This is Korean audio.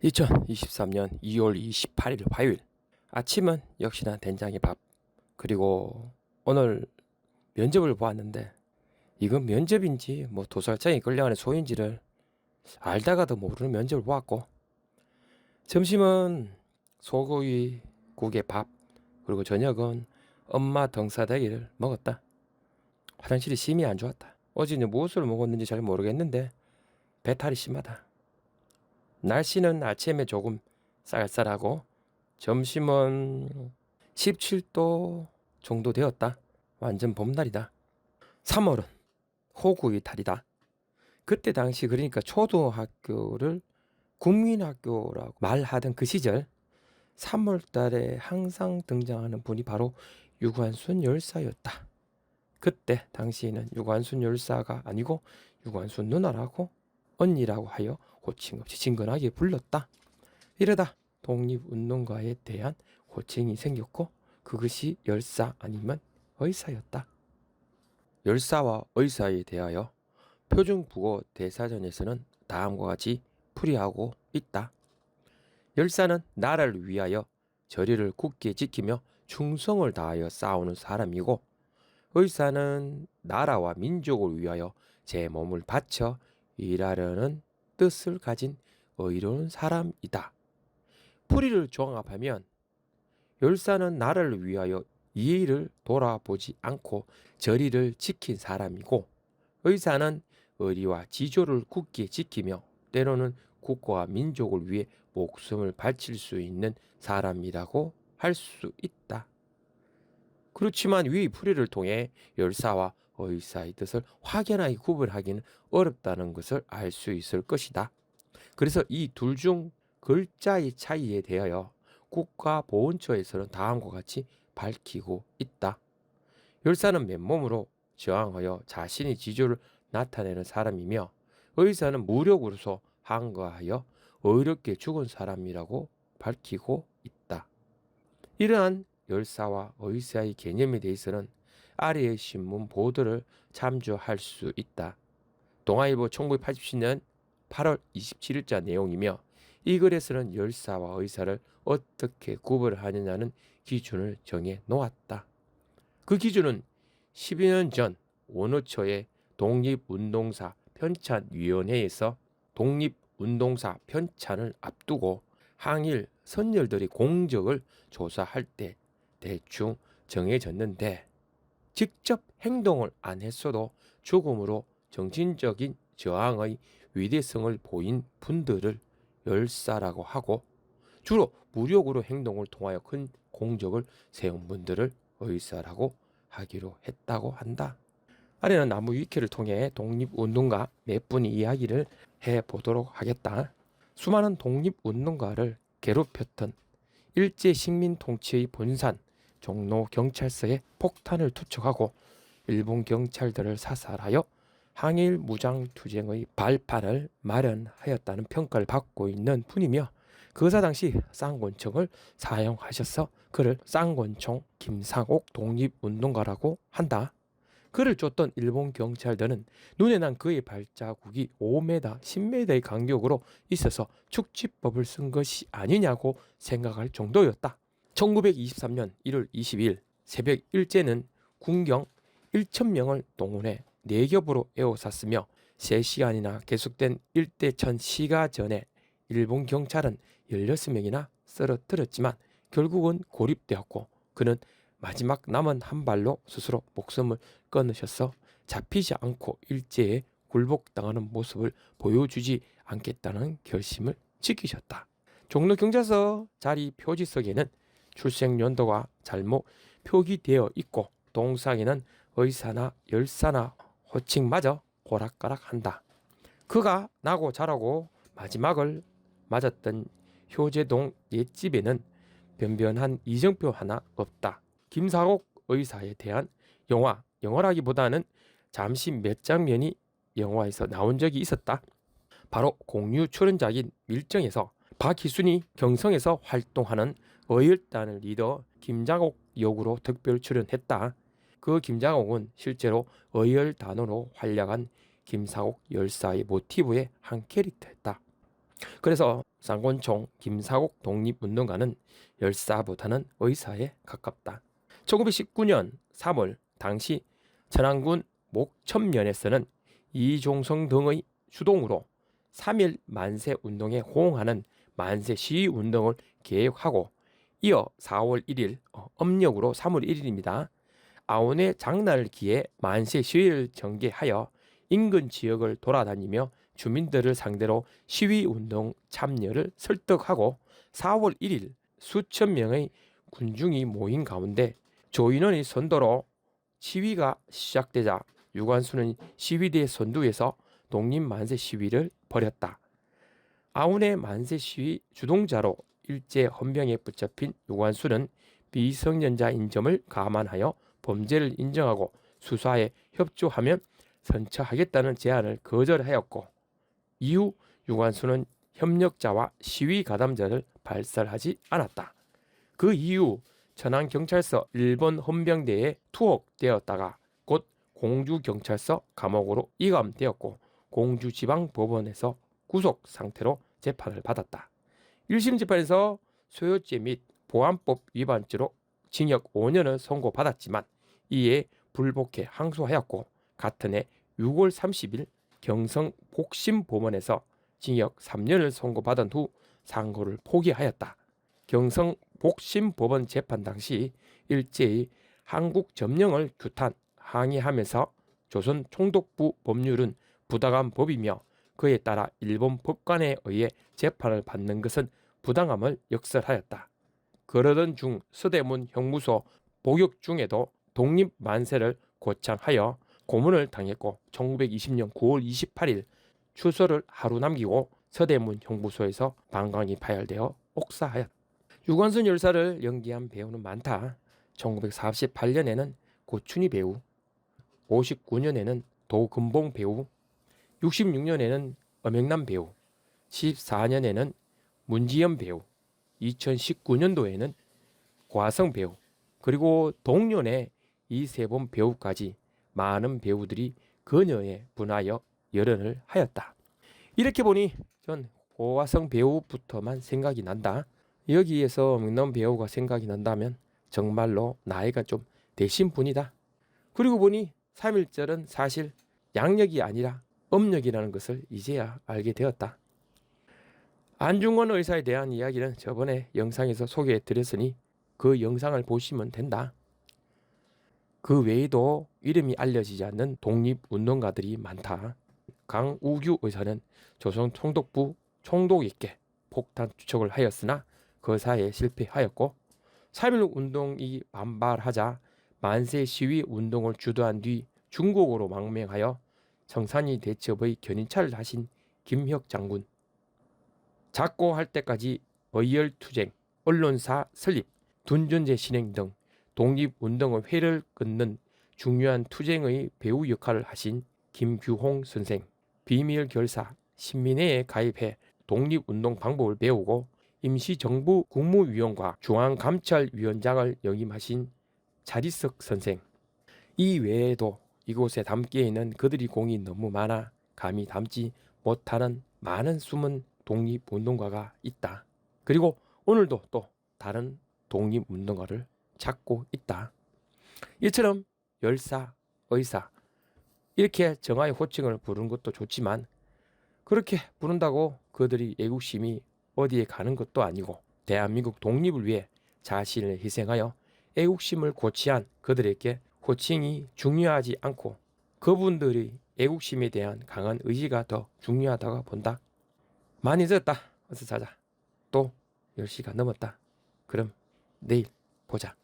2023년 2월 28일 화요일 아침은 역시나 된장의 밥. 그리고 오늘 면접을 보았는데 이건 면접인지 뭐 도살장에 끌려가는 소인지를 알다가도 모르는 면접을 보았고, 점심은 소고기 국에 밥, 그리고 저녁은 엄마 등사대기를 먹었다. 화장실이 심히 안 좋았다. 어제는 무엇을 먹었는지 잘 모르겠는데 배탈이 심하다. 날씨는 아침에 조금 쌀쌀하고 점심은 17도 정도 되었다. 완전 봄날이다. 3월은 호구의 달이다. 그때 당시, 그러니까 초등학교를 국민학교라고 말하던 그 시절 3월 달에 항상 등장하는 분이 바로 유관순 열사였다. 그때 당시에는 유관순 열사가 아니고 유관순 누나라고 언니라고 하여 호칭 없이 친근하게 불렀다. 이러다 독립운동가에 대한 호칭이 생겼고, 그것이 열사 아니면 의사였다. 열사와 의사에 대하여 표준국어 대사전에서는 다음과 같이 풀이하고 있다. 열사는 나라를 위하여 저리를 굳게 지키며 충성을 다하여 싸우는 사람이고, 의사는 나라와 민족을 위하여 제 몸을 바쳐 일하려는 뜻을 가진 의로운 사람이다. 풀이를 종합하면 열사는 나라를 위하여 이의를 돌아보지 않고 저리를 지킨 사람이고, 의사는 의리와 지조를 굳게 지키며 때로는 국가와 민족을 위해 목숨을 바칠 수 있는 사람이라고 할 수 있다. 그렇지만 위 풀이를 통해 열사와 의사의 뜻을 확연하게 구분하기는 어렵다는 것을 알 수 있을 것이다. 그래서 이 둘 중 글자의 차이에 대하여 국가보훈처에서는 다음과 같이 밝히고 있다. 열사는 맨몸으로 저항하여 자신의 지조를 나타내는 사람이며, 의사는 무력으로서 항거하여 어렵게 죽은 사람이라고 밝히고 있다. 이러한 열사와 의사의 개념에 대해서는 아래의 신문 보도를 참조할 수 있다. 동아일보 1987년 8월 27일자 내용이며, 이 글에서는 열사와 의사를 어떻게 구분하느냐는 기준을 정해 놓았다. 그 기준은 10여 년 전 원어처의 독립운동사 편찬위원회에서 독립운동사 편찬을 앞두고 항일 선열들의 공적을 조사할 때 대충 정해졌는데, 직접 행동을 안 했어도 죽음으로 정신적인 저항의 위대성을 보인 분들을 열사라고 하고, 주로 무력으로 행동을 통하여 큰 공적을 세운 분들을 의사라고 하기로 했다고 한다. 아래는 나무 위키를 통해 독립운동가 몇 분의 이야기를 해보도록 하겠다. 수많은 독립운동가를 괴롭혔던 일제 식민 통치의 본산 종로 경찰서에 폭탄을 투척하고 일본 경찰들을 사살하여 항일 무장투쟁의 발판을 마련하였다는 평가를 받고 있는 분이며, 그사 당시 쌍권총을 사용하셔서 그를 쌍권총 김상옥 독립운동가라고 한다. 그를 쫓던 일본 경찰들은 눈에 난 그의 발자국이 5m, 10m의 간격으로 있어서 축지법을 쓴 것이 아니냐고 생각할 정도였다. 1923년 1월 20일 새벽 일제는 군경 1,000명을 동원해 4겹으로 에워쌌으며 3시간이나 계속된 일대천 시가전에 일본 경찰은 16명이나 쓰러뜨렸지만 결국은 고립되었고, 그는 마지막 남은 한 발로 스스로 목숨을 끊으셔서 잡히지 않고 일제에 굴복당하는 모습을 보여주지 않겠다는 결심을 지키셨다. 종로 경찰서 자리 표지석에는 출생 연도가 잘못 표기되어 있고, 동상에는 의사나 열사나 호칭마저 오락가락한다. 그가 나고 자라고 마지막을 맞았던 효제동 옛집에는 변변한 이정표 하나 없다. 김상옥 의사에 대한 영화라기보다는 잠시 몇 장면이 영화에서 나온 적이 있었다. 바로 공유 출연작인 밀정에서 박희순이 경성에서 활동하는 어일단을 리더 김장옥 역으로 특별 출연했다. 그 김장옥은 실제로 어일단으로 활약한 김상옥 열사의 모티브의 한 캐릭터였다. 그래서 쌍권총 김사곡 독립운동가는 열사보다는 의사에 가깝다. 1919년 3월 당시 천안군 목천면에서는 이종성 등의 주동으로 3.1 만세운동에 호응하는 만세 시위운동을 계획하고 이어 4월 1일 âm 역으로 3월 1일입니다. 아온의 장날을 기해 만세 시위를 전개하여 인근 지역을 돌아다니며 주민들을 상대로 시위운동 참여를 설득하고 4월 1일 수천 명의 군중이 모인 가운데 조인원의 선도로 시위가 시작되자 유관순은 시위대 선두에서 독립만세 시위를 벌였다. 아운의 만세 시위 주동자로 일제 헌병에 붙잡힌 유관순은 미성년자인 점을 감안하여 범죄를 인정하고 수사에 협조하면 선처하겠다는 제안을 거절하였고 이후 유관순은 협력자와 시위 가담자를 발설하지 않았다. 그 이후 천안경찰서 일본 헌병대에 투옥되었다가 곧 공주경찰서 감옥으로 이감되었고 공주지방법원에서 구속 상태로 재판을 받았다. 1심 재판에서 소요죄 및 보안법 위반죄로 징역 5년을 선고받았지만 이에 불복해 항소하였고 같은 해 6월 30일 경성 복심법원에서 징역 3년을 선고받은 후 상고를 포기하였다. 경성 복심법원 재판 당시 일제히 한국 점령을 규탄 항의하면서 조선 총독부 법률은 부당한 법이며 그에 따라 일본 법관에 의해 재판을 받는 것은 부당함을 역설하였다. 그러던 중 서대문 형무소 복역 중에도 독립만세를 고창하여 고문을 당했고 1920년 9월 28일 추서를 하루 남기고 서대문 형무소에서 방광이 파열되어 옥사하였다. 유관순 열사를 연기한 배우는 많다. 1948년에는 고춘희 배우, 59년에는 도금봉 배우, 66년에는 엄영남 배우, 14년에는 문지연 배우, 2019년도에는 과성 배우, 그리고 동년에 이세범 배우까지 많은 배우들이 그녀에 분하여 열연을 하였다. 이렇게 보니 전 고화성 배우부터만 생각이 난다. 여기에서 엄영남 배우가 생각이 난다면 정말로 나이가 좀 되신 분이다. 그리고 보니 3.1절은 사실 양력이 아니라 음력이라는 것을 이제야 알게 되었다. 안중근 의사에 대한 이야기는 저번에 영상에서 소개해 드렸으니 그 영상을 보시면 된다. 그 외에도 이름이 알려지지 않는 독립운동가들이 많다. 강우규 의사는 조선 총독부 총독에게 폭탄 투척을 하였으나 거사에 실패하였고 3.1 운동이 반발하자 만세 시위 운동을 주도한 뒤 중국으로 망명하여 청산리 대첩의 견인차를 하신 김혁 장군, 작고할 때까지 의열투쟁, 언론사 설립, 둔전제 진행 등 독립운동의 회를 끊는 중요한 투쟁의 배우 역할을 하신 김규홍 선생, 비밀결사 신민회에 가입해 독립운동 방법을 배우고 임시정부 국무위원과 중앙감찰위원장을 역임하신 자리석 선생. 이 외에도 이곳에 담겨 있는 그들의 공이 너무 많아 감히 담지 못하는 많은 숨은 독립운동가가 있다. 그리고 오늘도 또 다른 독립운동가를 찾고 있다. 이처럼 열사, 의사 이렇게 정하의 호칭을 부르는 것도 좋지만 그렇게 부른다고 그들이 애국심이 어디에 가는 것도 아니고 대한민국 독립을 위해 자신을 희생하여 애국심을 고취한 그들에게 호칭이 중요하지 않고 그분들의 애국심에 대한 강한 의지가 더 중요하다고 본다. 많이 늦었다. 어서 자자. 또 10시가 넘었다. 그럼 내일 보자.